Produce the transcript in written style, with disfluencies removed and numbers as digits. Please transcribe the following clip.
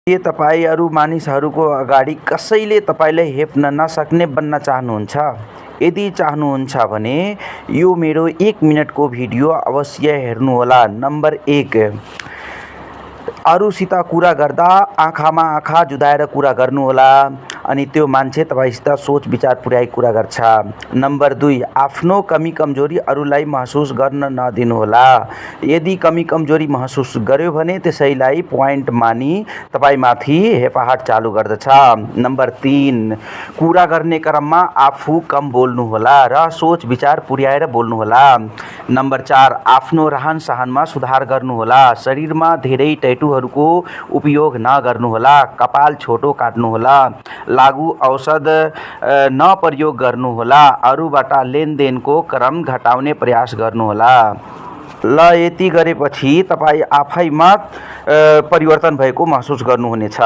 के तपाईँ अरू मानिसहरूको अगाडि कसैले तपाईँलाई हेप्न नसक्ने बन्न चाहनुहुन्छ? यदि चाहनुहुन्छ भने यो मेरो 1 मिनेटको भिडियो अवश्य हेर्नुहोला। नम्बर 1, अरूसित कुरा गर्दा आँखामा आँखा जुदाएर कुरा गर्नुहोला, अनि त्यो मान्छे तपाईसित सोच विचार पुर्याई कुरा गर्छ। नम्बर 2, आफ्नो कमी कमजोरी अरूलाई महसुस गर्न नदिनुहोला। यदि कमी कमजोरी महसुस गर्यो भने त्यसैलाई पोइन्ट मानी तपाईमाथि हेपाहाट चालु गर्दछ। नम्बर 3, कुरा गर्ने क्रममा आफू कम बोल्नुहोला र सोच विचार पुर्याएर बोल्नुहोला। नम्बर 4, आफ्नो रहन सहनमा सुधार गर्नुहोला। शरीरमा धेरै टैटूहरूको उपयोग नगर्नुहोला। कपाल छोटो काट्नुहोला। लागू औषध नप्रयोग गर्नुहोला। अरूबाट लेनदेनको क्रम घटाउने प्रयास गर्नुहोला। ल, यति गरेपछि तपाईँ आफैमा परिवर्तन भएको महसुस गर्नुहुनेछ।